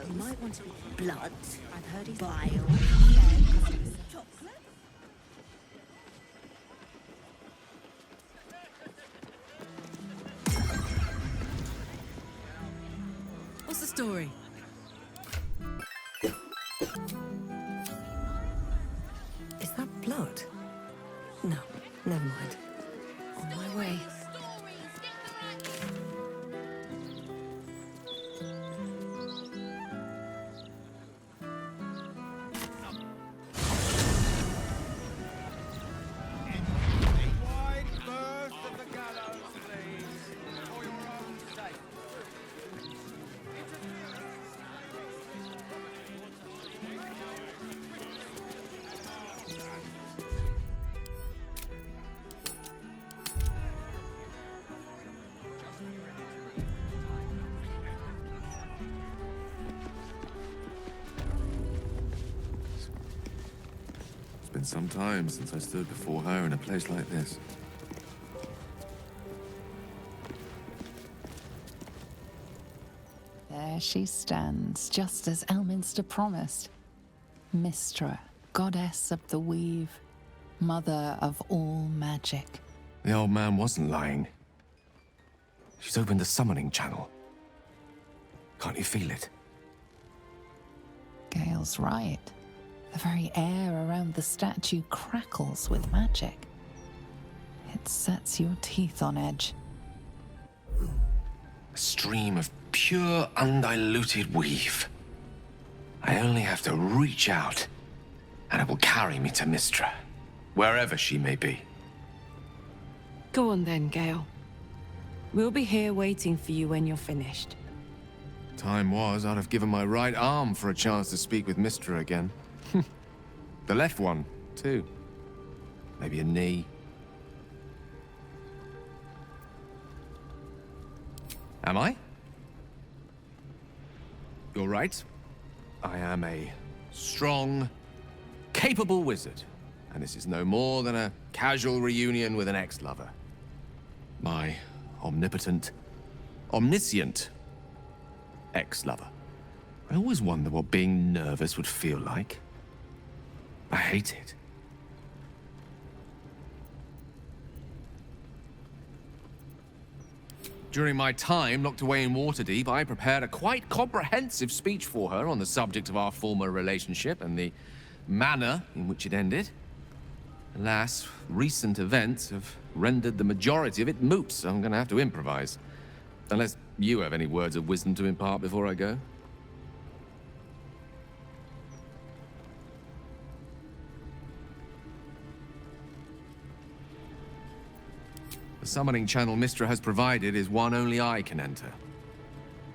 You might want to be blood. I've heard he's bile. Chocolate? What's the story? Is that blood? No, never mind. On my way. It's been some time since I stood before her in a place like this. There she stands, just as Elminster promised. Mistral, goddess of the weave, mother of all magic. The old man wasn't lying. She's opened the summoning channel. Can't you feel it? Gale's right. The very air around the statue crackles with magic. It sets your teeth on edge. A stream of pure, undiluted weave. I only have to reach out, and it will carry me to Mistra, wherever she may be. Go on then, Gale. We'll be here waiting for you when you're finished. Time was, I'd have given my right arm for a chance to speak with Mistra again. The left one, too. Maybe a knee. Am I? You're right. I am a strong, capable wizard. And this is no more than a casual reunion with an ex-lover. My omnipotent, omniscient ex-lover. I always wonder what being nervous would feel like. I hate it. During my time locked away in Waterdeep, I prepared a quite comprehensive speech for her on the subject of our former relationship and the manner in which it ended. Alas, recent events have rendered the majority of it moot, so I'm gonna have to improvise. Unless you have any words of wisdom to impart before I go. The summoning channel Mistra has provided is one only I can enter.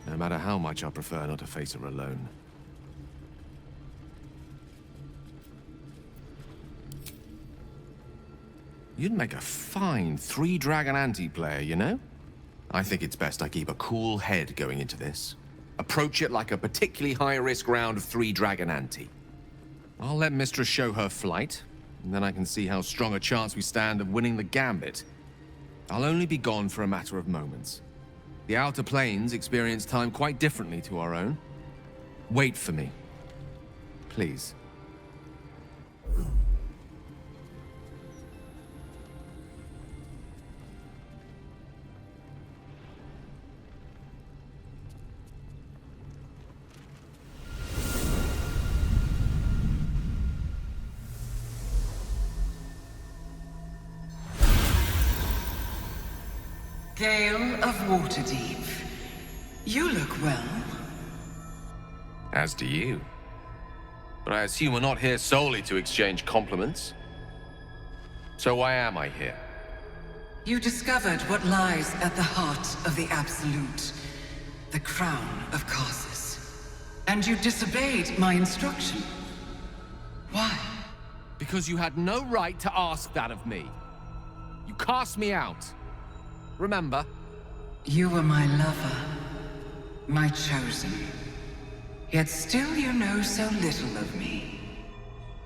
No matter how much I prefer not to face her alone. You'd make a fine three-dragon anti-player, you know? I think it's best I keep a cool head going into this. Approach it like a particularly high-risk round of three-dragon ante. I'll let Mistra show her flight, and then I can see how strong a chance we stand of winning the gambit. I'll only be gone for a matter of moments. The Outer Planes experience time quite differently to our own. Wait for me. Please. Gale of Waterdeep, you look well. As do you. But I assume we're not here solely to exchange compliments. So why am I here? You discovered what lies at the heart of the Absolute, the crown of Karsus. And you disobeyed my instruction. Why? Because you had no right to ask that of me. You cast me out. Remember? You were my lover, my chosen. Yet still you know so little of me.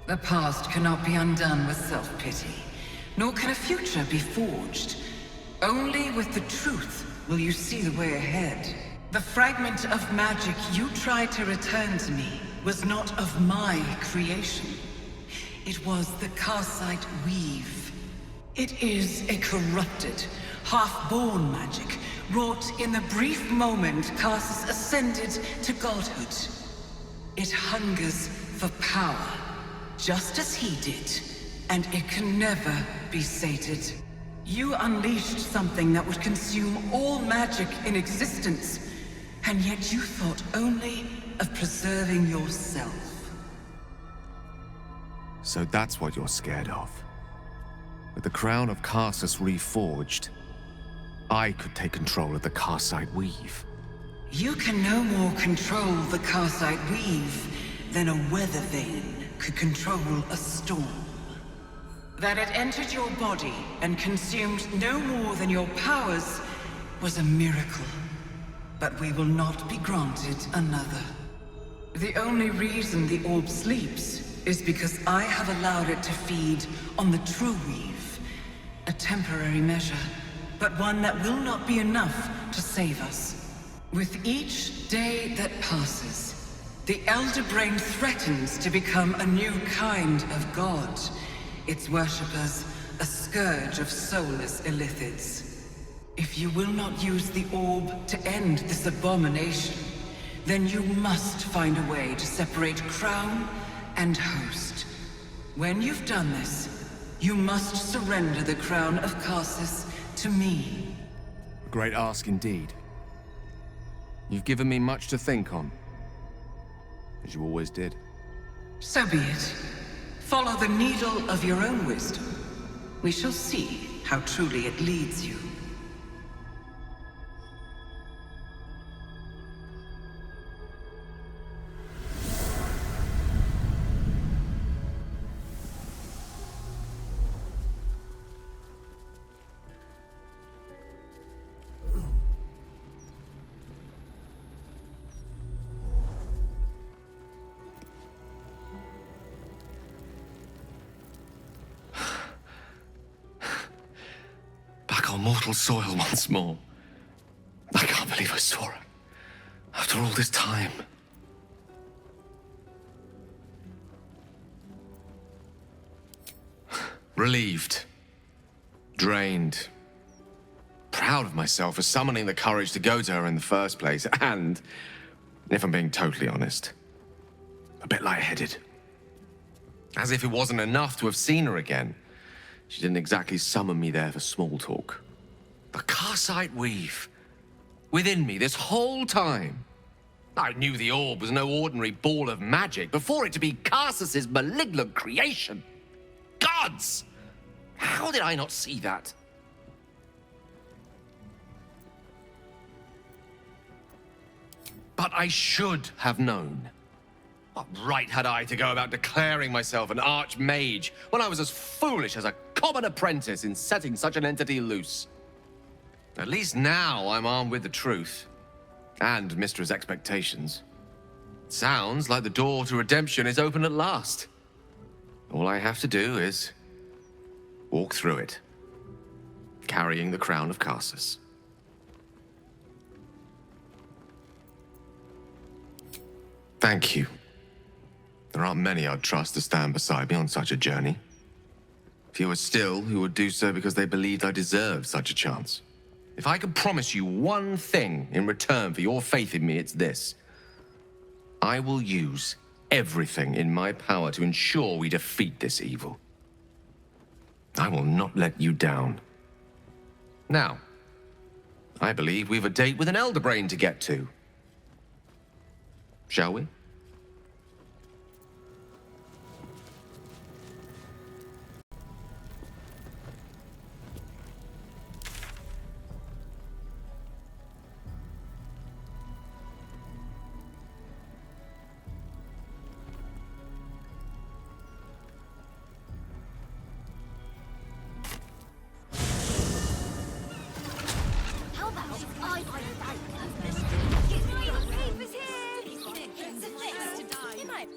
The past cannot be undone with self-pity, nor can a future be forged. Only with the truth will you see the way ahead. The fragment of magic you tried to return to me was not of my creation. It was the Karsite Weave. It is a corrupted, half-born magic, wrought in the brief moment Karsus ascended to godhood. It hungers for power, just as he did, and it can never be sated. You unleashed something that would consume all magic in existence, and yet you thought only of preserving yourself. So that's what you're scared of. With the crown of Karsus reforged, I could take control of the Karsite Weave. You can no more control the Karsite Weave than a weather vane could control a storm. That it entered your body and consumed no more than your powers was a miracle. But we will not be granted another. The only reason the orb sleeps is because I have allowed it to feed on the true weave. A temporary measure, but one that will not be enough to save us. With each day that passes, the Elder Brain threatens to become a new kind of god. Its worshippers, a scourge of soulless illithids. If you will not use the orb to end this abomination, then you must find a way to separate crown and host. When you've done this, you must surrender the crown of Karsus to me. A great ask indeed. You've given me much to think on, as you always did. So be it. Follow the needle of your own wisdom. We shall see how truly it leads you. Mortal soil once more. I can't believe I saw her. After all this time. Relieved. Drained. Proud of myself for summoning the courage to go to her in the first place. And, if I'm being totally honest, a bit lightheaded. As if it wasn't enough to have seen her again. She didn't exactly summon me there for small talk. The Karsite Weave. Within me this whole time. I knew the orb was no ordinary ball of magic before it to be Karsus's malignant creation. Gods! How did I not see that? But I should have known. What right had I to go about declaring myself an archmage when I was as foolish as a common apprentice in setting such an entity loose? At least now I'm armed with the truth. And Mistra's expectations. Sounds like the door to redemption is open at last. All I have to do is walk through it, carrying the crown of Karsus. Thank you. There aren't many I'd trust to stand beside me on such a journey. Fewer still who would do so because they believed I deserved such a chance. If I could promise you one thing in return for your faith in me, it's this. I will use everything in my power to ensure we defeat this evil. I will not let you down. Now, I believe we've a date with an Elder Brain to get to. Shall we? How about I Get my papers here! It's a fix to die. You might.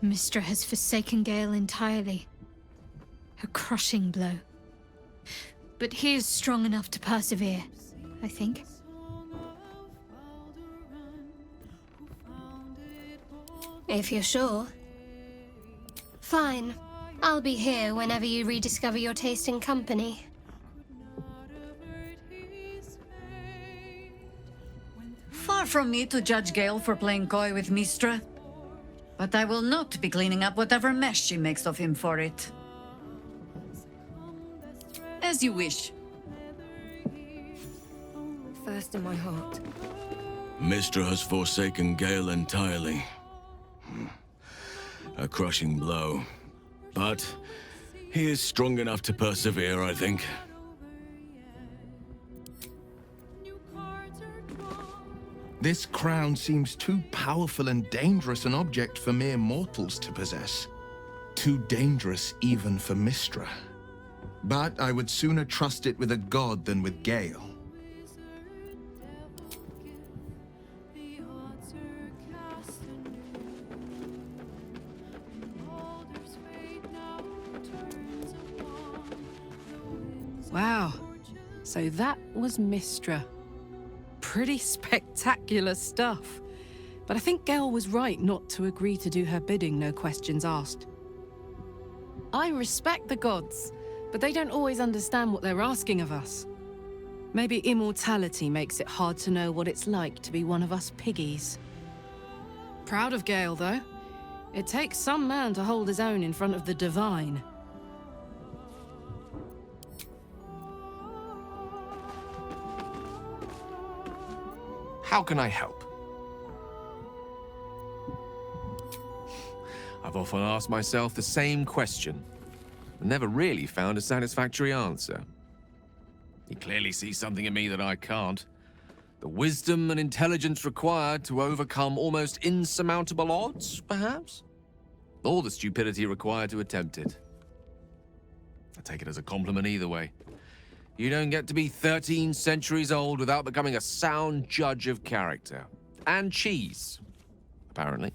Mistra has forsaken Gale entirely. A crushing blow. But he is strong enough to persevere, I think. If you're sure. Fine. I'll be here whenever you rediscover your taste in company. Far from me to judge Gale for playing coy with Mistra, but I will not be cleaning up whatever mess she makes of him for it. As you wish. First in my heart. Mistra has forsaken Gale entirely. A crushing blow. But he is strong enough to persevere, I think. This crown seems too powerful and dangerous an object for mere mortals to possess. Too dangerous even for Mistra. But I would sooner trust it with a god than with Gale. Wow. So that was Mistra. Pretty spectacular stuff. But I think Gale was right not to agree to do her bidding, no questions asked. I respect the gods, but they don't always understand what they're asking of us. Maybe immortality makes it hard to know what it's like to be one of us piggies. Proud of Gale, though. It takes some man to hold his own in front of the divine. How can I help? I've often asked myself the same question, and never really found a satisfactory answer. You clearly see something in me that I can't. The wisdom and intelligence required to overcome almost insurmountable odds, perhaps? Or the stupidity required to attempt it. I take it as a compliment either way. You don't get to be 13 centuries old without becoming a sound judge of character. And cheese, apparently.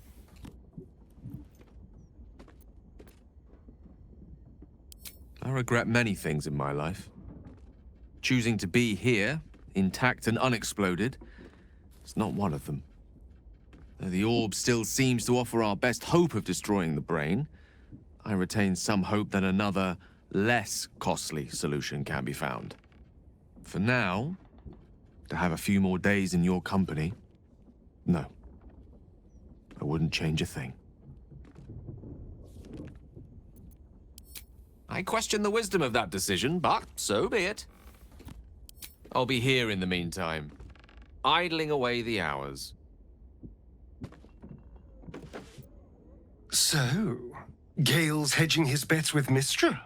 I regret many things in my life. Choosing to be here, intact and unexploded, is not one of them. Though the orb still seems to offer our best hope of destroying the brain, I retain some hope that another, less costly solution can be found. For now, to have a few more days in your company, no. I wouldn't change a thing. I question the wisdom of that decision, but so be it. I'll be here in the meantime, idling away the hours. So, Gale's hedging his bets with Mistra?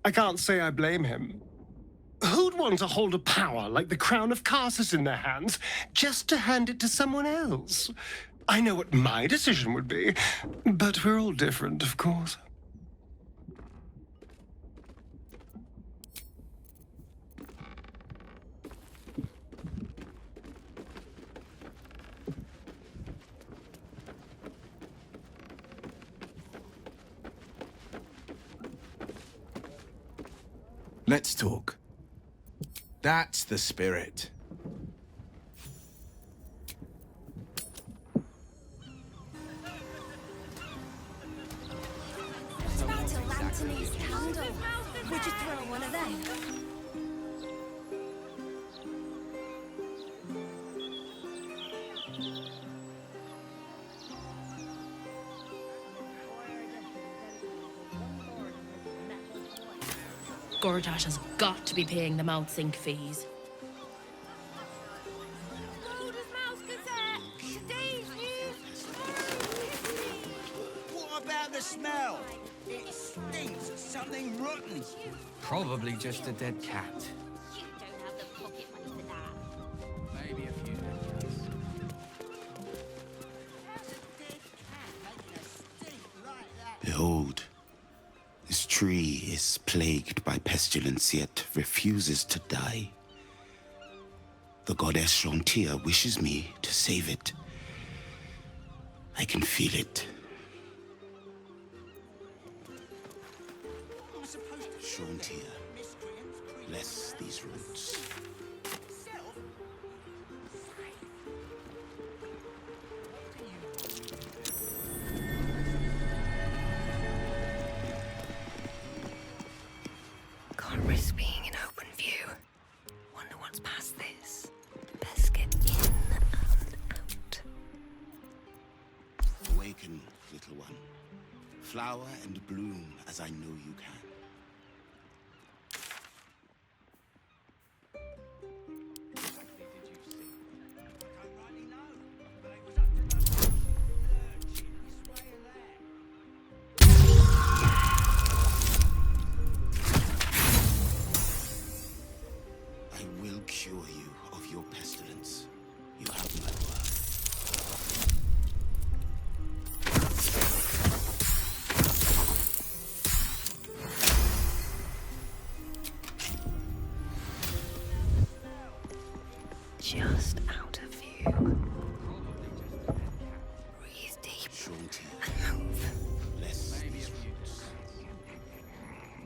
I can't say I blame him. Who'd want to hold a power like the crown of Karsus in their hands just to hand it to someone else? I know what my decision would be, but we're all different, of course. Let's talk. That's the spirit. What about a Lanthony's candle? Would you throw one of them? Gortash has got to be paying them outsink fees. What about the smell? It stinks of something rotten. Probably just a dead cat. You don't have the pocket money for that. Maybe a few dead cats. Behold, this tree is plagued by pestilence, yet refuses to die. The goddess Shontia wishes me to save it. I can feel it. supposed to Shauntia, bless these roots. Can't risk being in open view. Wonder what's past this. Best get in and out. Awaken, little one. Flower and bloom as I know you can. I will cure you of your pestilence. You have my word. Just out of view. Breathe deep and move. Bless these roots.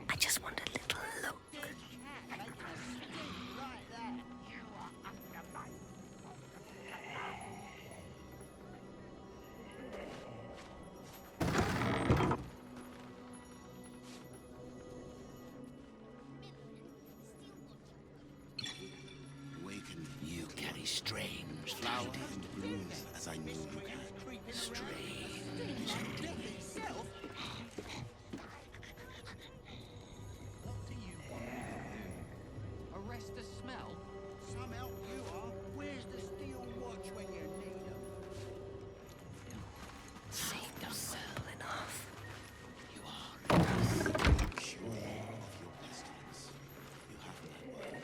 I just want a little look. Awaken, You carry strange flower and bloom as I know you can. Arrest the smell? Some help you are. Where's the steel watch when you need them? Save yourself enough. Cure you of your pestilence. You have my word.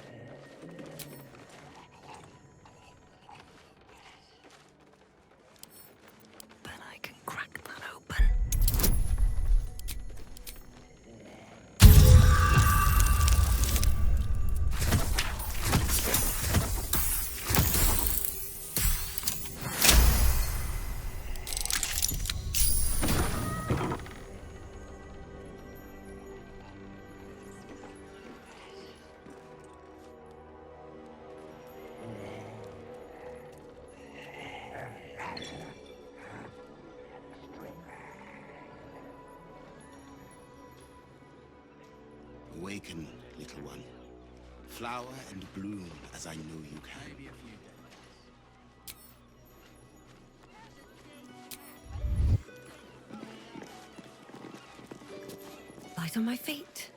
But I can crack that open. Awaken, little one. Flower and bloom as I know you can. Light on my feet.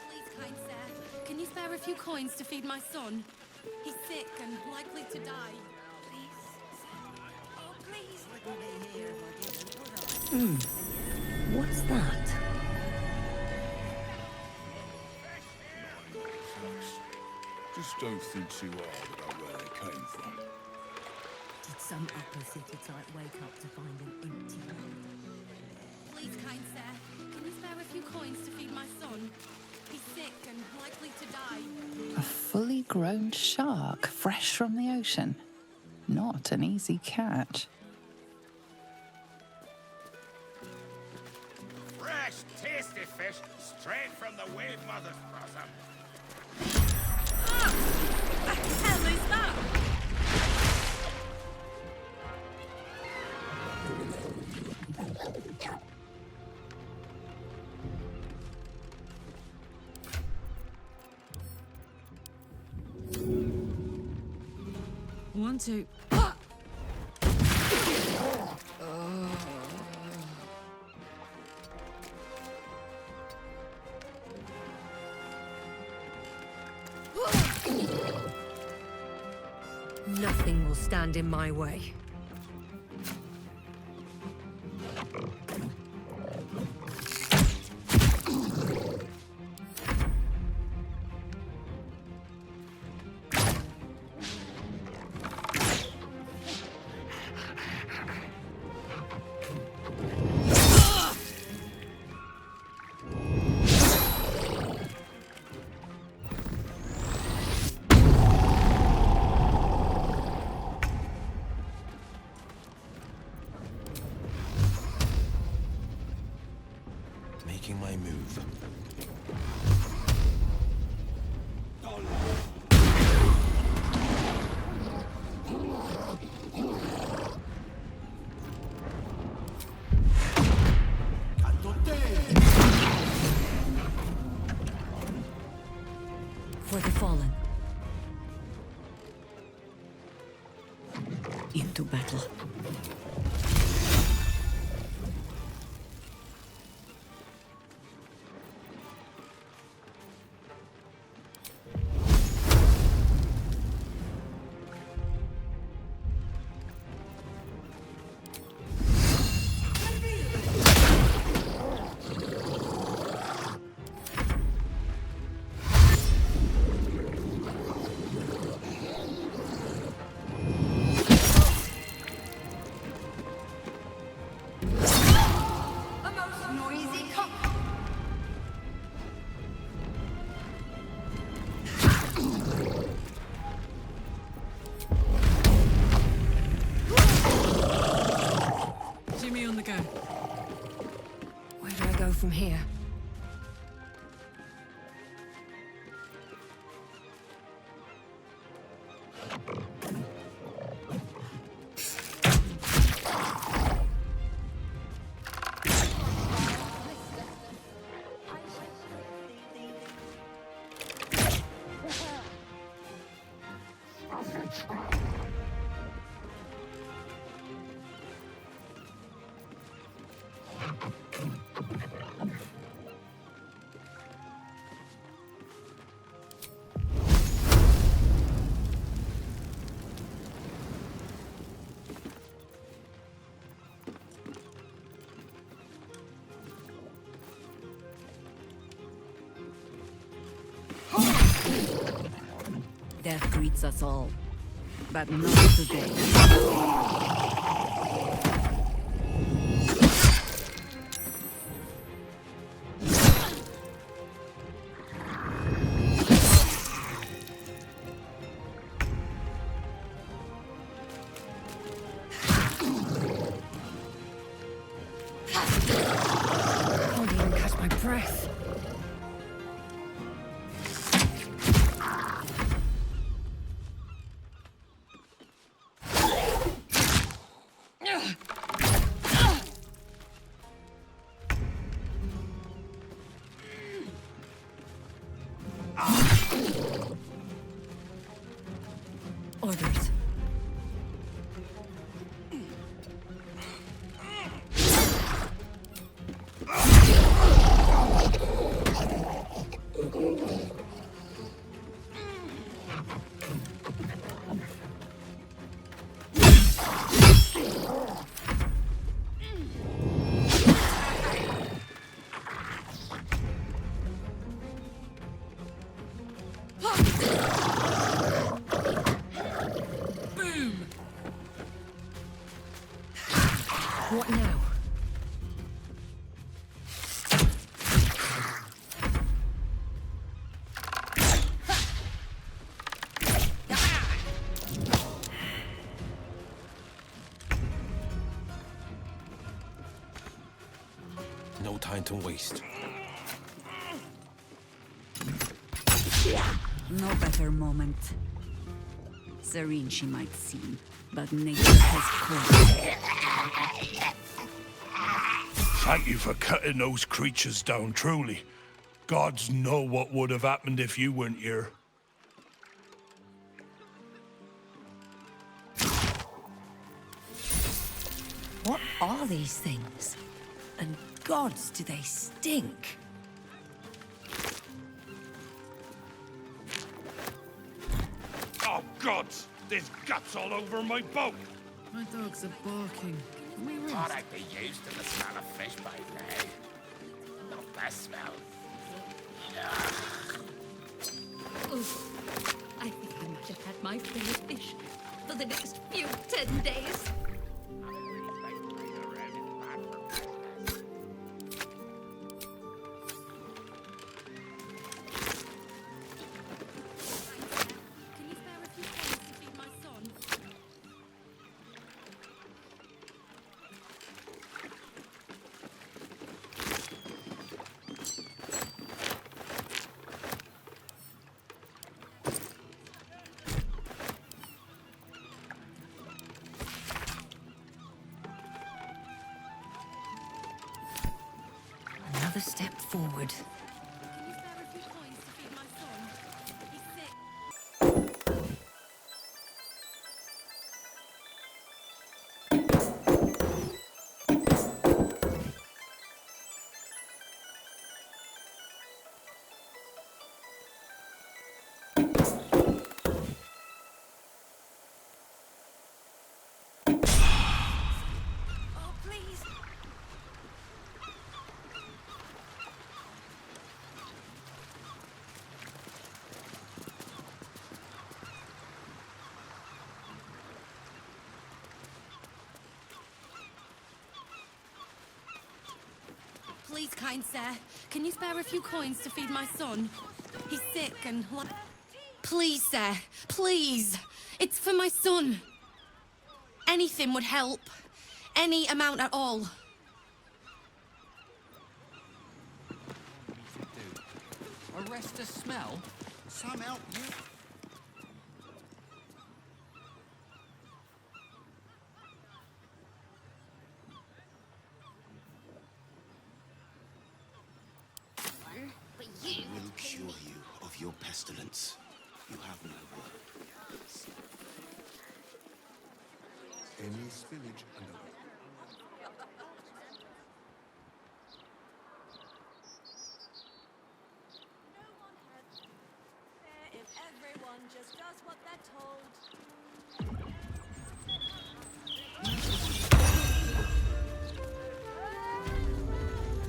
Please, kind sir, can you spare a few coins to feed my son? He's sick and likely to die. Oh, please. What's that? Just don't think too hard about where they came from. Did some upper city type wake up to find an empty land? Please, kind sir, can you spare a few coins to feed my son? He's sick and likely to die. A fully grown shark, fresh from the ocean. Not an easy catch. Fresh, tasty fish straight from the wave mother's bosom. What the hell is that? One, two. Nothing will stand in my way. move. For the fallen. Into battle. Jimmy on the go. Where do I go from here? Death greets us all, but not today. I can't even catch my breath. Orders. What now? No time to waste. No better moment. Serene she might seem, but nature has called. Thank you for cutting those creatures down, truly. Gods know what would have happened if you weren't here. What are these things? And gods, do they stink? Oh, gods! There's guts all over my boat! My dogs are barking. Can we Thought rest? I'd be used to the smell of fish by now. Not that smell. Oof. I think I might have had my fill of fish for the next few 10 days. another step forward. Can you spare a few coins to feed my son? He's sick. Oh, please. Please, kind sir, can you spare a few coins to feed my son? He's sick and what? Please, sir, please. It's for my son. Anything would help. Any amount at all. Arrest a smell? Some help you. But you... I will cure you of your pestilence. You have my word. Any spillage under If everyone just does what they're told.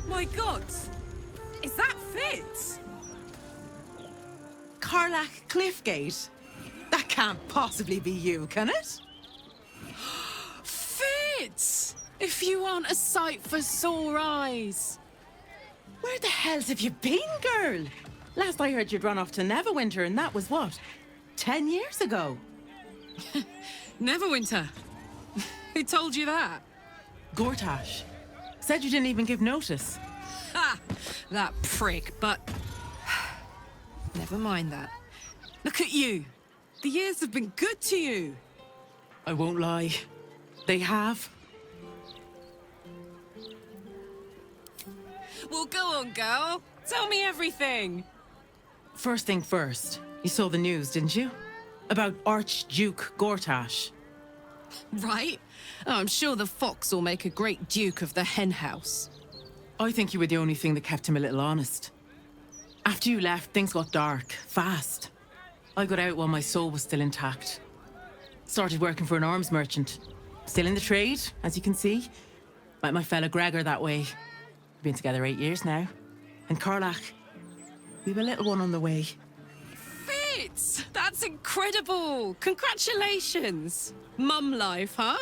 My God! Is that Fitz? Carlac Cliffgate? That can't possibly be you, can it? Fitz! If you aren't a sight for sore eyes. Where the hell have you been, girl? Last I heard you'd run off to Neverwinter, and that was what? 10 years ago? Neverwinter? Who told you that? Gortash. Said you didn't even give notice. Ha! That prick, but... Never mind that. Look at you. The years have been good to you. I won't lie. They have. Well, go on, girl. Tell me everything. First thing first. You saw the news, didn't you? About Archduke Gortash. Right. Oh, I'm sure the fox will make a great duke of the hen house. I think you were the only thing that kept him a little honest. After you left, things got dark, fast. I got out while my soul was still intact. Started working for an arms merchant. Still in the trade, as you can see. Met my fella Gregor that way. We've been together 8 years now. And Carlac, we've a little one on the way. Fitz! That's incredible! Congratulations! Mum life, huh?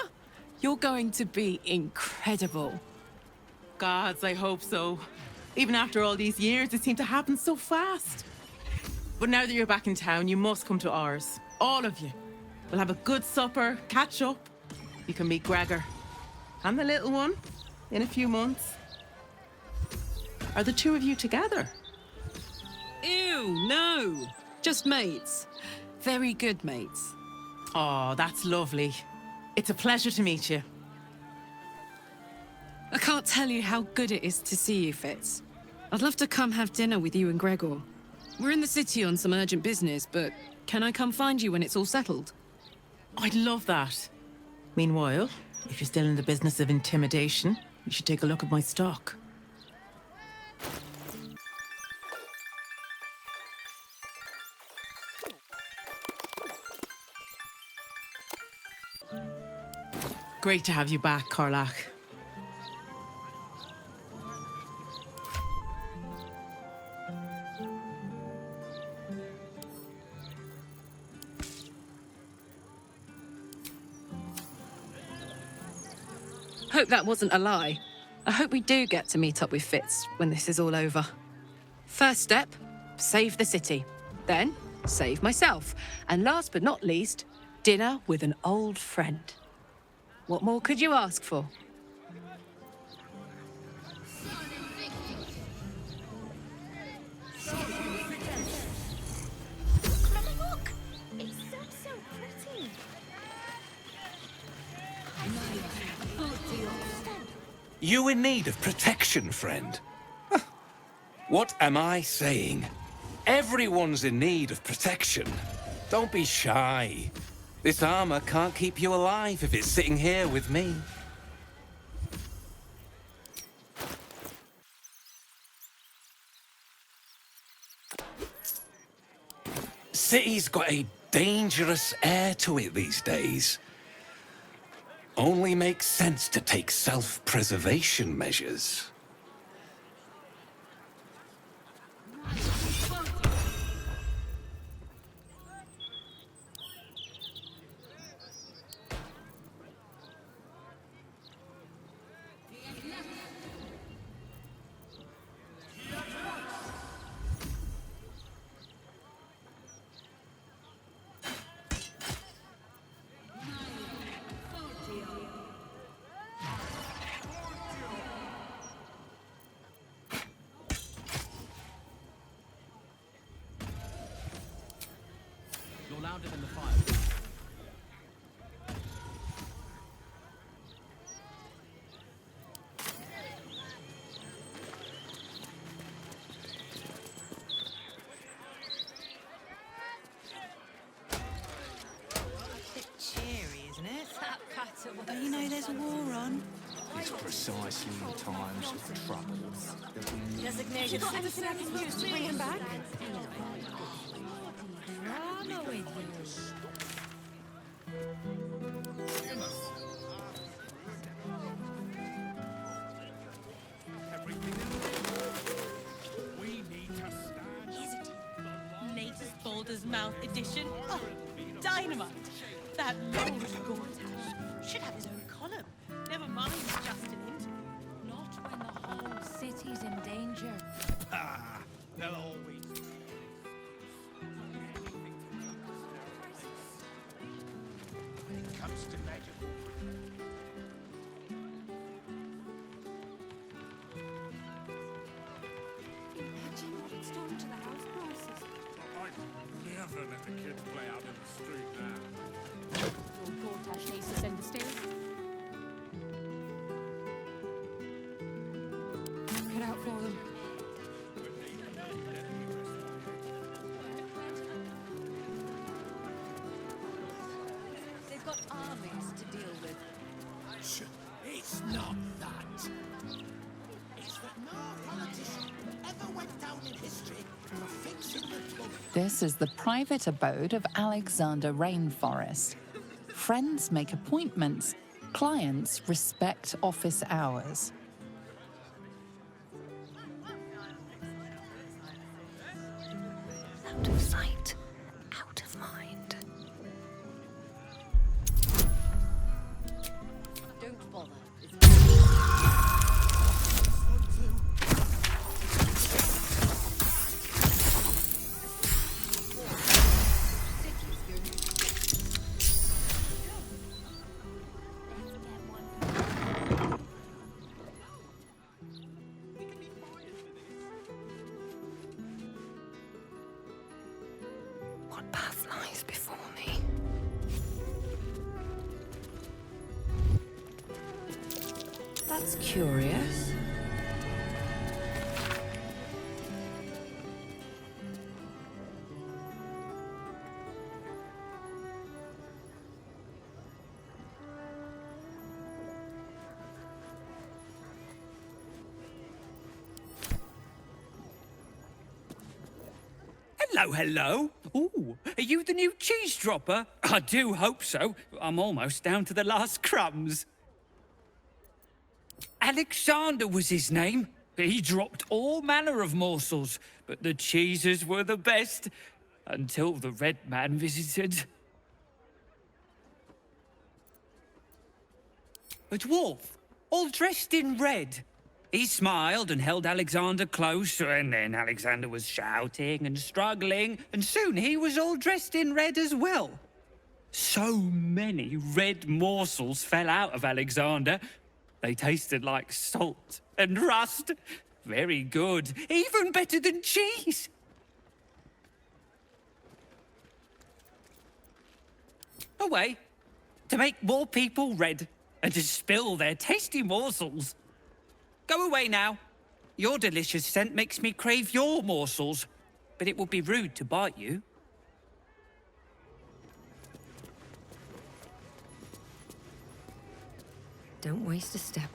You're going to be incredible. Gods, I hope so. Even after all these years, it seemed to happen so fast. But now that you're back in town, you must come to ours. All of you. We'll have a good supper, catch up. You can meet Gregor. And the little one. In a few months. Are the two of you together? Ew, no. Just mates. Very good mates. Oh, that's lovely. It's a pleasure to meet you. I can't tell you how good it is to see you, Fitz. I'd love to come have dinner with you and Gregor. We're in the city on some urgent business, but can I come find you when it's all settled? I'd love that. Meanwhile, if you're still in the business of intimidation, you should take a look at my stock. Great to have you back, Carlac. Hope that wasn't a lie. I hope we do get to meet up with Fitz when this is all over. First step, save the city. Then, save myself. And last but not least, dinner with an old friend. What more could you ask for? Look! It's so pretty. You in need of protection, friend? What am I saying? Everyone's in need of protection. Don't be shy. This armor can't keep you alive if it's sitting here with me. City's got a dangerous air to it these days. Only makes sense to take self-preservation measures. You're louder than the fire. Bit cheery, isn't it? That battle. But you know there's a war on. It's precisely in times of trouble that we need... Designation. Got anything I can use to bring him back? Drama with you. Is it? Latest Baldur's Mouth edition. Oh, dynamite. That Lord Gortash should have his own column. Never mind just an interview. Not when the whole city's in danger. Ah, they'll always. When it comes to magic. Imagine what it's done to the house prices. I'd never let the kids play out in the street now. Lord Gortash needs to send the stairs. Look out for them. They've got armies to deal with. It's not that. It's that no politician ever went down in history for fixing the trouble. This is the private abode of Alexander Rainforest. Friends make appointments, clients respect office hours. Out of sight, out of mind. Don't bother. What path lies before me? That's curious. Hello, hello. Ooh, are you the new cheese dropper? I do hope so. I'm almost down to the last crumbs. Alexander was his name. He dropped all manner of morsels, but the cheeses were the best, until the Red Man visited. A dwarf, all dressed in red. He smiled and held Alexander close, and then Alexander was shouting and struggling, and soon he was all dressed in red as well. So many red morsels fell out of Alexander. They tasted like salt and rust. Very good, even better than cheese. Away, to make more people red and to spill their tasty morsels. Go away now. Your delicious scent makes me crave your morsels, but it would be rude to bite you. Don't waste a step.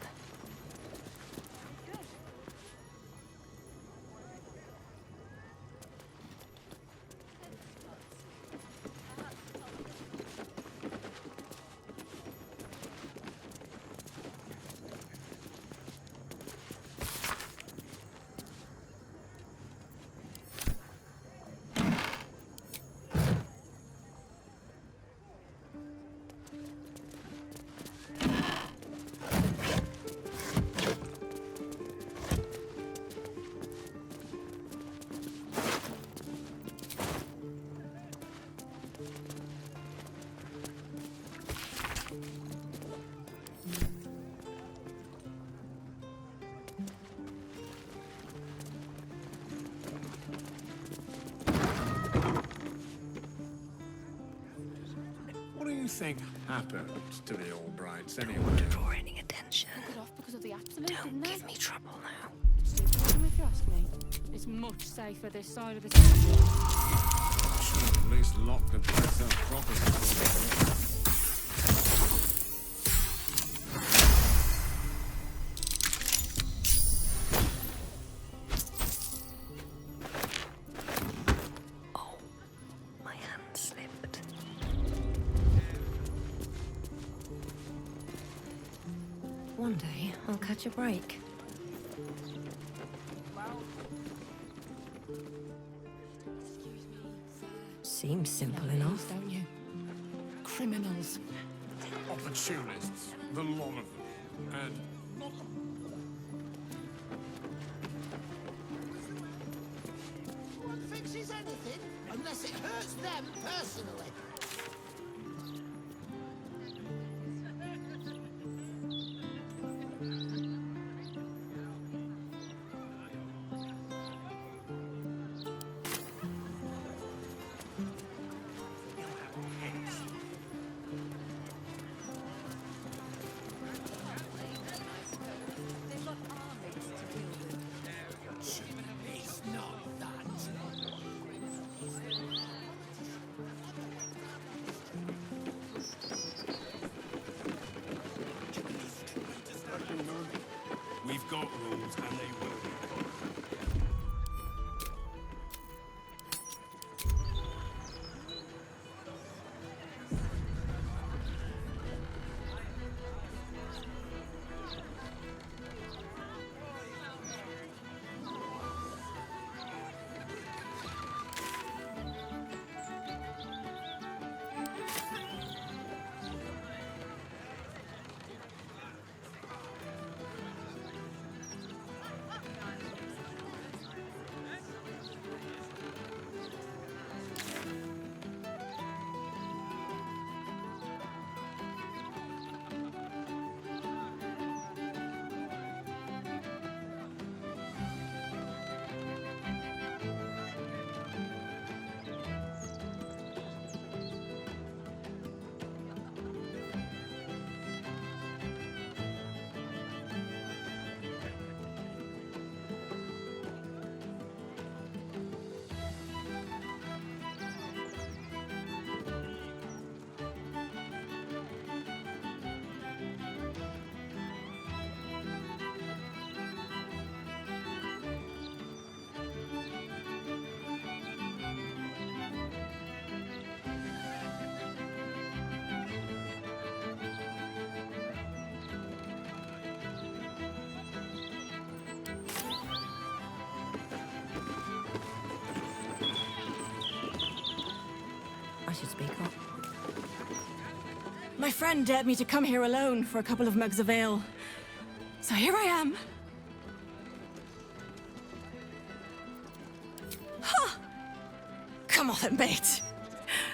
What do you think happened to the Albrights anyway? Don't draw any attention. Took it off because of the absolute, Don't didn't give me trouble now. Stupid, if you ask me. It's much safer this side of the city. Should at least lock the place up properly. My hand slipped. One day, I'll catch a break. Seems simple enough. Don't you? Criminals. Opportunists, the lot of them. And No one fixes anything unless it hurts them personally. It's not that. We've got rules, and they will be followed. I should speak up. My friend dared me to come here alone for a couple of mugs of ale. So here I am. Huh! Come on then, mate.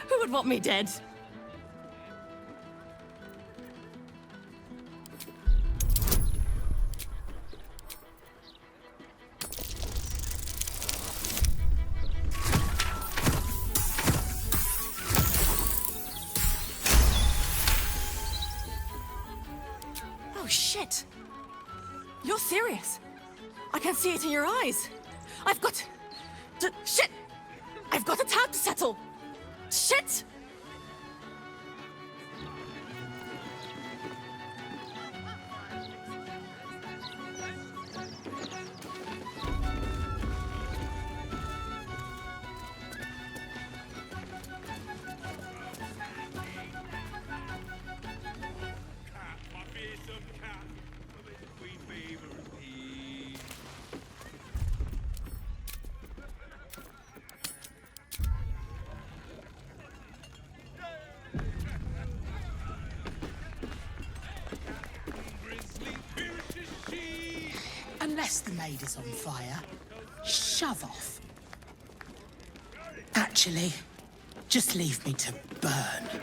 Who would want me dead? Oh, shit. You're serious? I can see it in your eyes. I've got... shit! I've got a tab to settle. Shit! Unless the maid is on fire, shove off. Actually, just leave me to burn.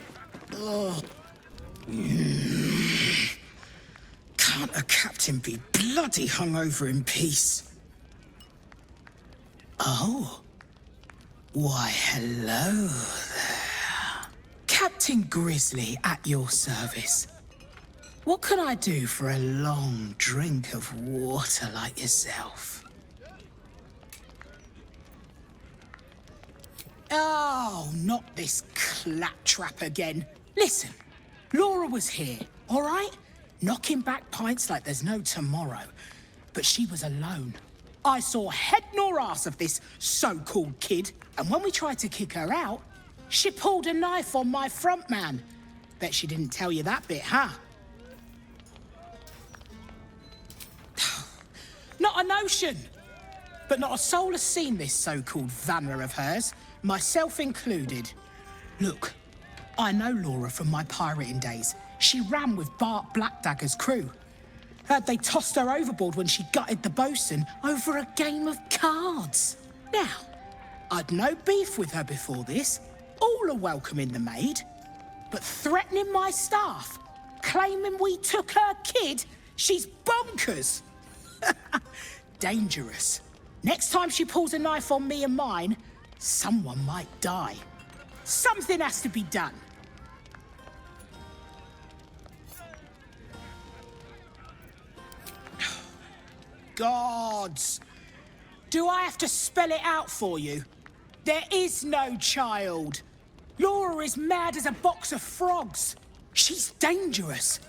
Oh. Can't a captain be bloody hungover in peace? Oh. Why, hello there. Captain Grizzly at your service. What can I do for a long drink of water like yourself? Oh, not this claptrap again. Listen, Laura was here, all right? Knocking back pints like there's no tomorrow. But she was alone. I saw head nor ass of this so-called kid, and when we tried to kick her out, she pulled a knife on my front man. Bet she didn't tell you that bit, huh? Not a notion. But not a soul has seen this so-called vanner of hers, myself included. Look, I know Laura from my pirating days. She ran with Bart Blackdagger's crew. Heard they tossed her overboard when she gutted the bosun over a game of cards. Now, I'd no beef with her before this. All are welcome in the maid. But threatening my staff, claiming we took her kid, she's bonkers. Dangerous. Next time she pulls a knife on me and mine, someone might die. Something has to be done. Gods! Do I have to spell it out for you? There is no child. Laura is mad as a box of frogs. She's dangerous.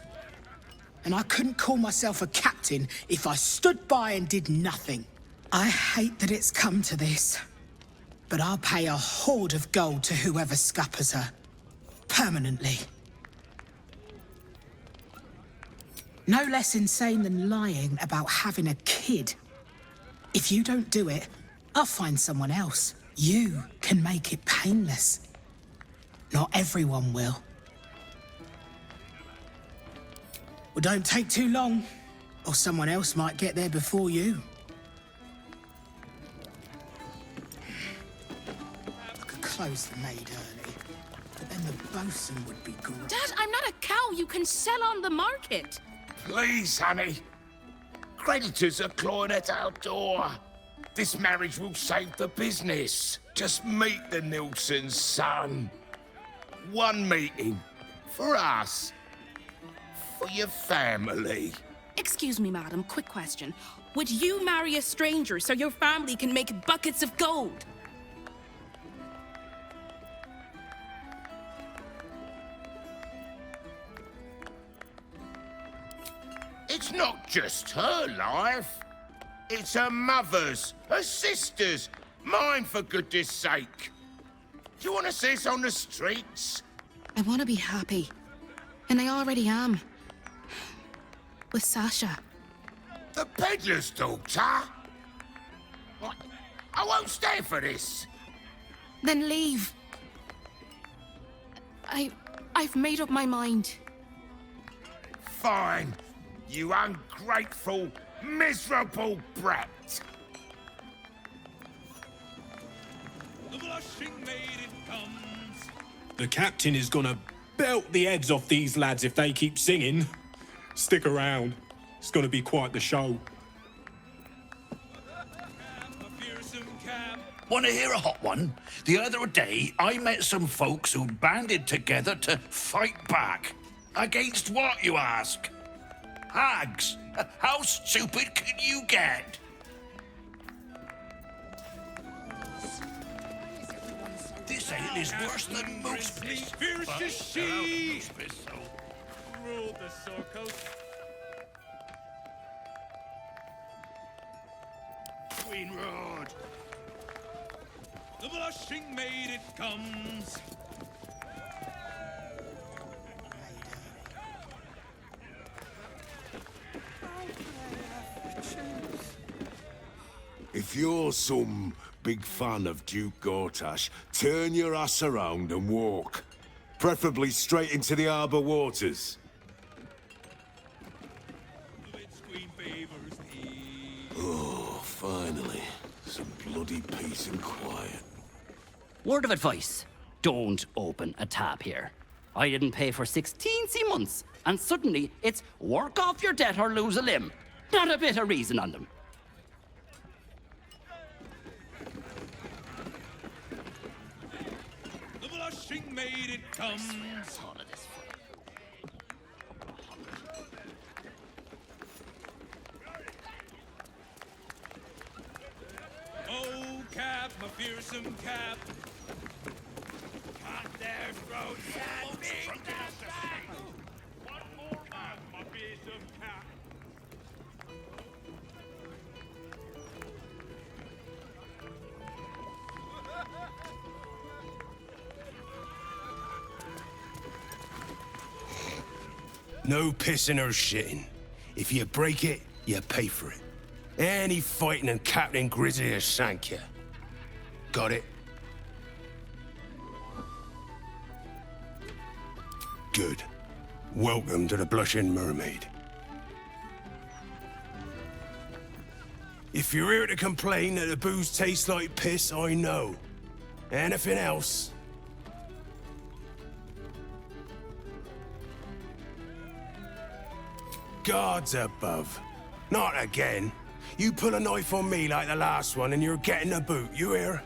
And I couldn't call myself a captain if I stood by and did nothing. I hate that it's come to this, but I'll pay a hoard of gold to whoever scuppers her. Permanently. No less insane than lying about having a kid. If you don't do it, I'll find someone else. You can make it painless. Not everyone will. Well, don't take too long, or someone else might get there before you. I could close the maid early, but then the bosun would be great. Dad, I'm not a cow you can sell on the market. Please, honey. Creditors are clawing at our door. This marriage will save the business. Just meet the Nilssons, son. One meeting. For us. For your family. Excuse me, madam, quick question. Would you marry a stranger so your family can make buckets of gold? It's not just her life. It's her mother's, her sister's, mine for goodness sake. Do you want to see us on the streets? I want to be happy. And I already am. With Sasha. The peddler's daughter? I won't stay for this. Then leave. I've made up my mind. Fine. You ungrateful, miserable brat. The blushing maiden comes. The captain is gonna belt the heads off these lads if they keep singing. Stick around. It's gonna be quite the show. Want to hear a hot one? The other day, I met some folks who banded together to fight back. Against what, you ask? Hags. How stupid can you get? say it is worse than moose piss. Fierce But as they're out of she. moose piss, so. Ruled the Sorcoast. Queen Road. The blushing maid it comes. If you're some big fan of Duke Gortash, turn your ass around and walk. Preferably straight into the harbour waters. Oh, finally. Some bloody peace and quiet. Word of advice, don't open a tap here. I didn't pay for 16 months, and suddenly it's work off your debt or lose a limb. Not a bit of reason on them. The blushing maid it comes. Oh, Cap, my fearsome Cap. Cut their throats and make them bang. One more man, my fearsome Cap. No pissing or shitting. If you break it, you pay for it. Any fighting and Captain Grizzly will shank you. Got it? Good. Welcome to the Blushing Mermaid. If you're here to complain that the booze tastes like piss, I know. Anything else? Gods above. Not again. You pull a knife on me like the last one and you're getting a boot, you hear?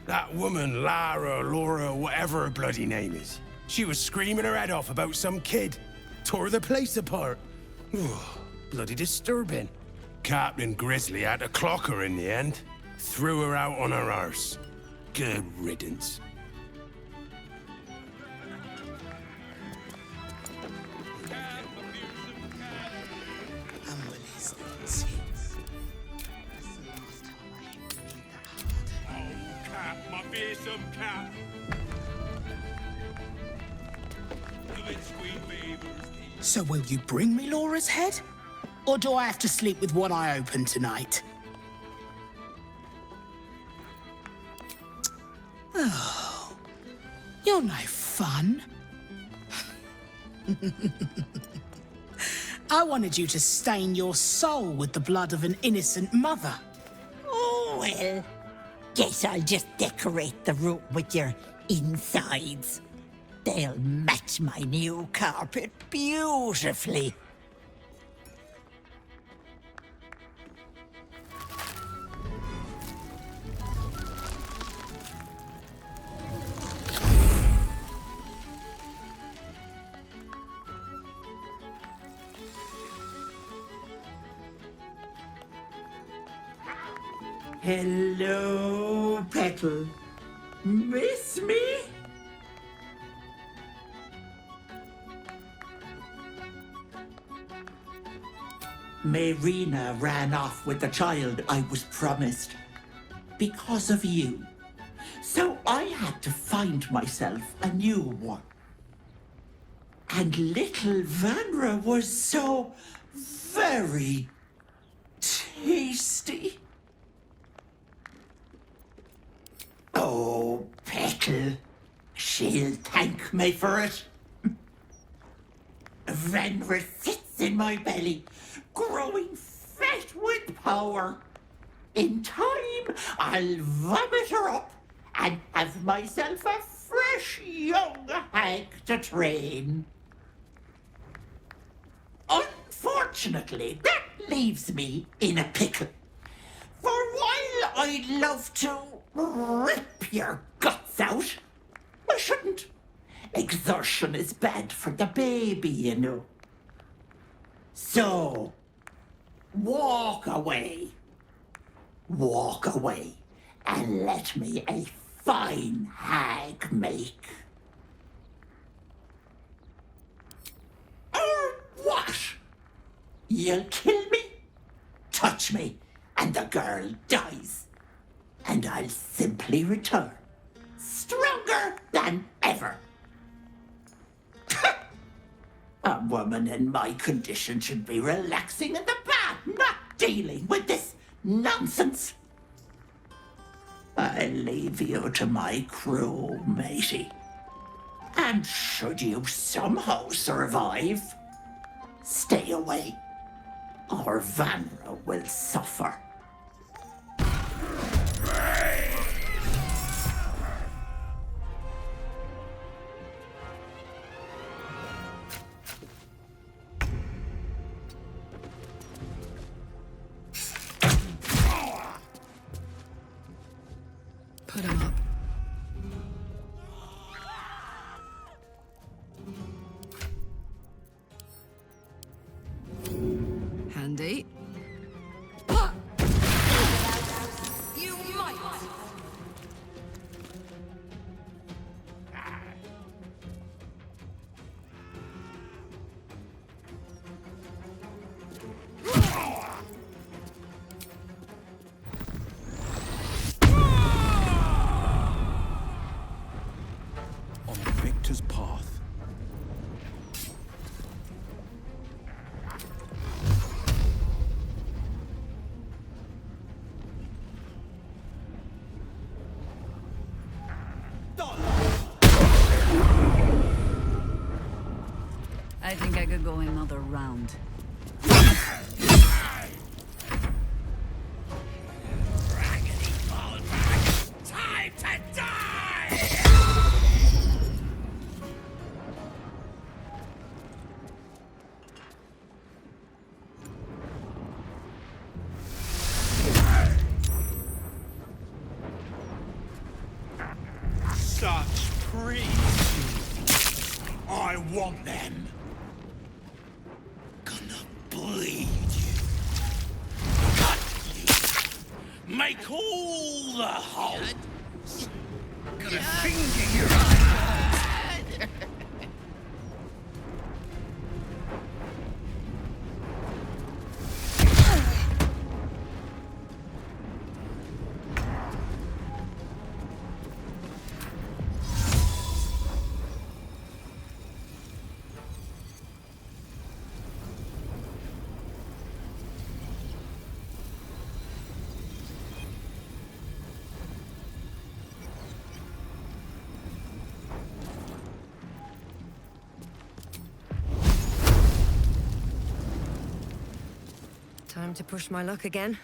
That woman, Lara, Laura, whatever her bloody name is. She was screaming her head off about some kid. Tore the place apart. Bloody disturbing. Captain Grizzly had to clock her in the end. Threw her out on her arse. Good riddance. Cap, my fearsome Cap. The Witch Queen favors thee. So will you bring me Laura's head? Or do I have to sleep with one eye open tonight? Oh, you're no fun. I wanted you to stain your soul with the blood of an innocent mother. Oh, well, guess I'll just decorate the room with your insides. They'll match my new carpet beautifully. Hello, Petal. Miss me? Marina ran off with the child I was promised. Because of you. So I had to find myself a new one. And little Vanra was so very tasty. Oh, Petal. She'll thank me for it. Vanra sits in my belly, growing fat with power. In time, I'll vomit her up and have myself a fresh young hag to train. Unfortunately, that leaves me in a pickle. For while I'd love to rip your guts out, I shouldn't. Exertion is bad for the baby, you know. So, walk away. Walk away and let me a fine hag make. Or what? You'll kill me, touch me, and the girl dies. And I'll simply return, stronger than ever. A woman in my condition should be relaxing in the bath, not dealing with this nonsense. I leave you to my crew, matey. And should you somehow survive, stay away, or Vanra will suffer. Put him up. Handy. You might! On Victor's path. I think I could go another round. Time to die! Such priests. I want them. Gonna bleed you. Cut you. Make all the holes. Gonna finger your eye. Time to push my luck again.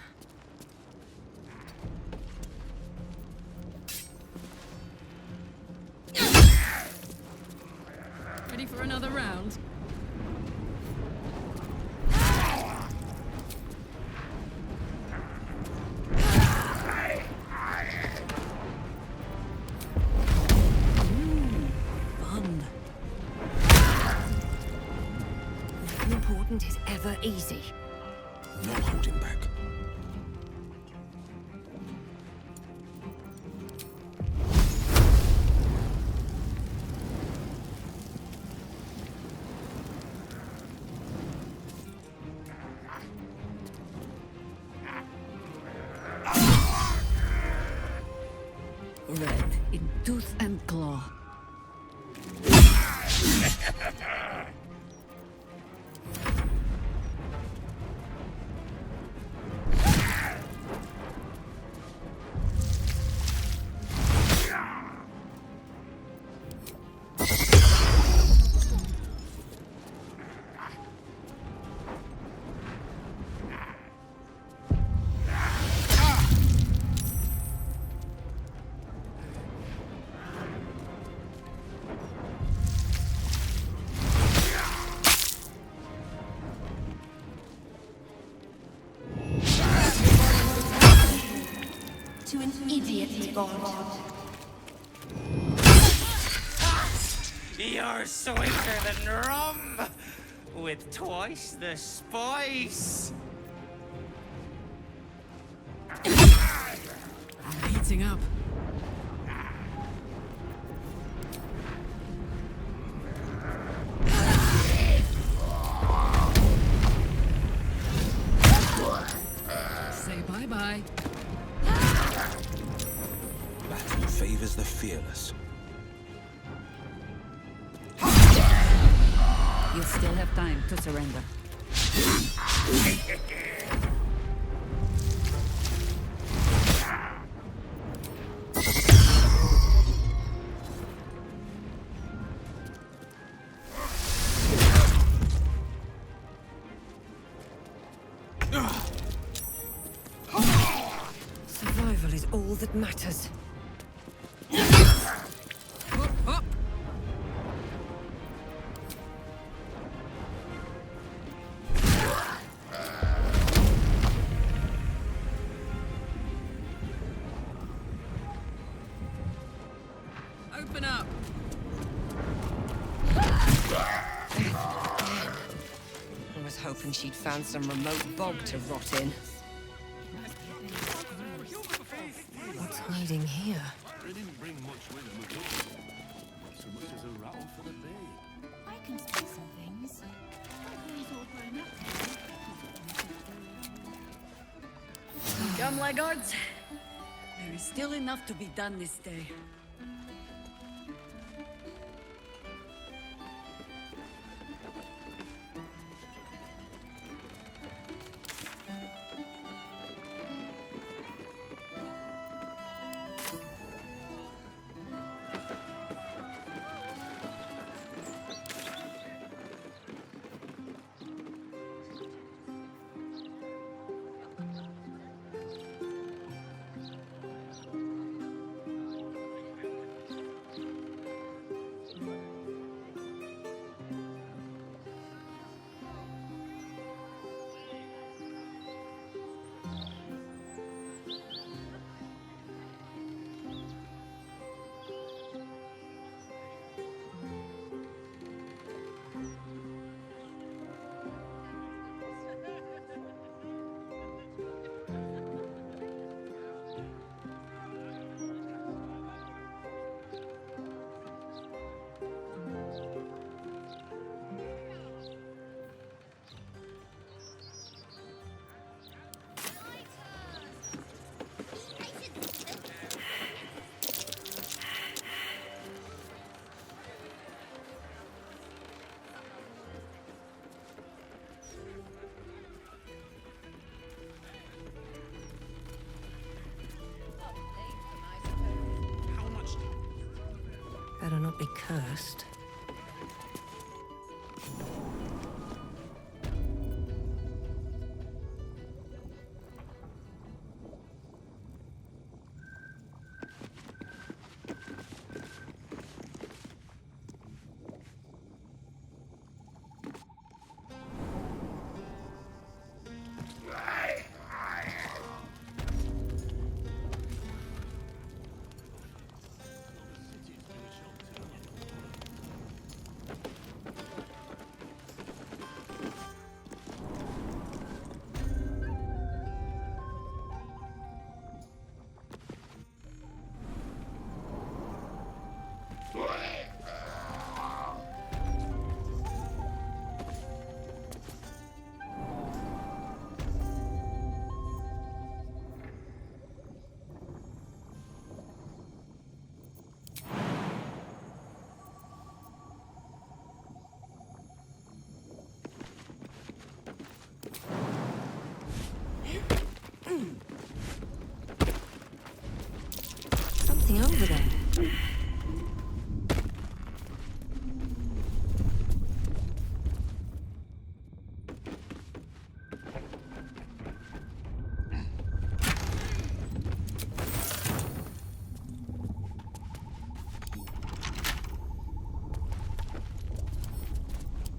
Ready for another round? Fun. Nothing important is ever easy. No holding back. Red in tooth and claw. To an idiot god. You're sweeter than rum. with twice the spice. I'm heating up. Say bye-bye. Battle favors the fearless. You still have time to surrender. Survival is all that matters. Open up. I was hoping she'd found some remote bog to rot in. What's hiding here? They didn't bring much with them, not so much as a rattle for the bay. I can speak some things. He's all grown up. Come, laggards. There is still enough to be done this day. Better not be cursed. Something over there.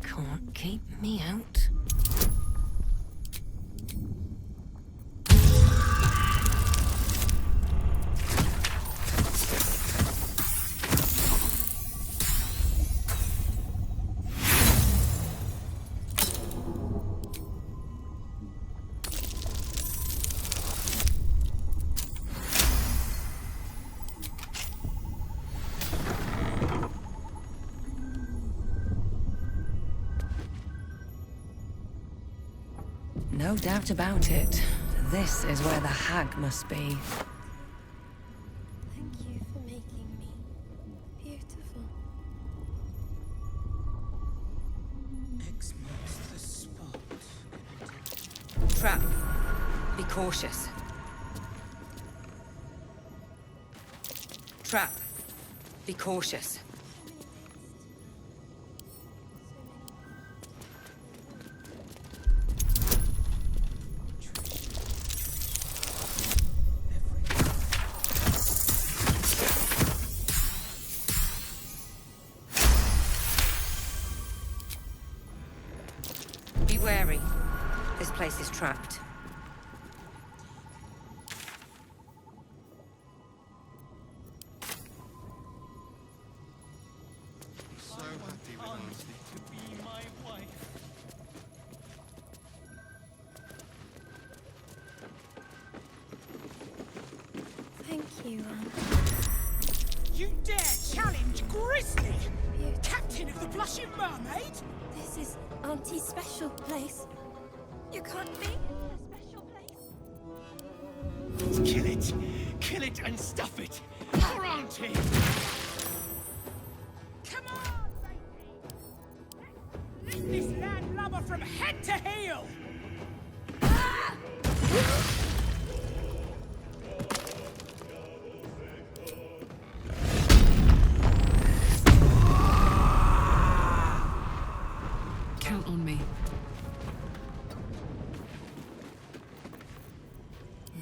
Can't keep me out. No doubt about it. This is where the hag must be. Thank you for making me beautiful. X marks the spot. Trap. Be cautious. Trap. Be cautious. Be wary. This place is trapped. Thank you, You dare challenge Grizzly, captain of the Blushing Mermaid? This is Auntie's special place. You can't be in a special place. Kill it! Kill it and stuff it! For Auntie! Come on, matey! Lift this landlubber from head to heel! Count on me.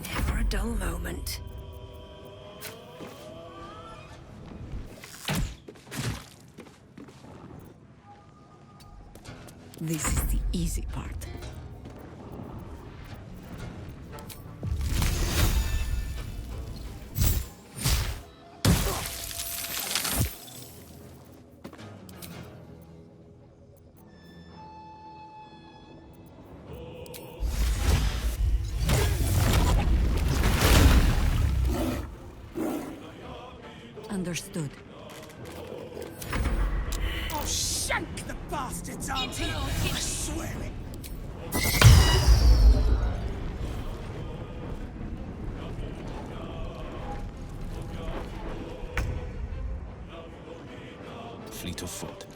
Never a dull moment. This is the easy part. Understood. I'll shank the bastards, Auntie! I swear it! Fleet of foot.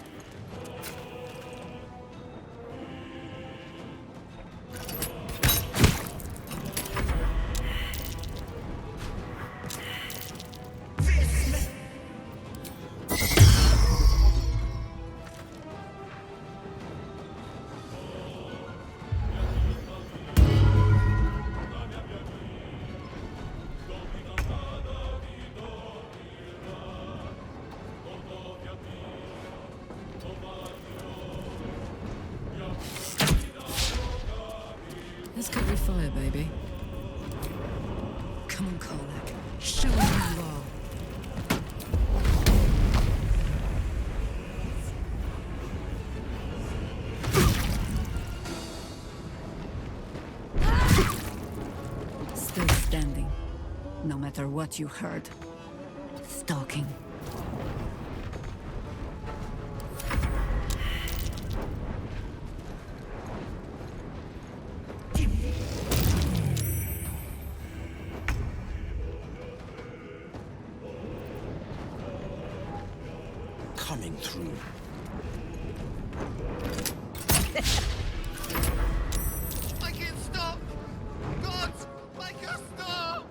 Let's go with fire, baby. Come on, Karlak. Show me who you are. Still standing. No matter what you heard. Stalking. Coming through. I can't stop! Gods, make us stop!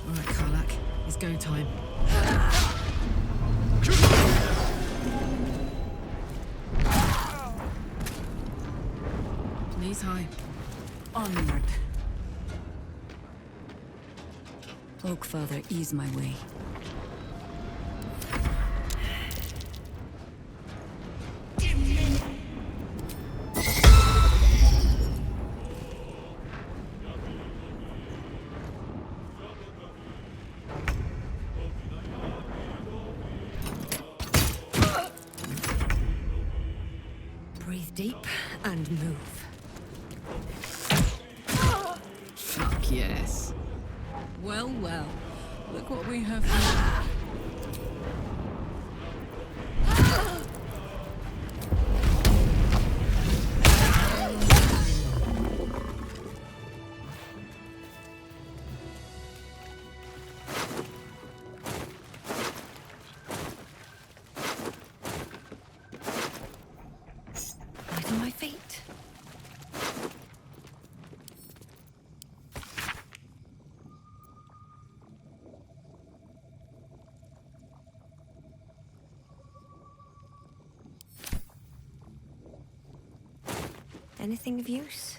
All right, Karlak. It's go time. Knees high. Onward. Oakfather, ease my way. Breathe deep and move. Fuck yes. Well, well. Look what we have here. Anything of use?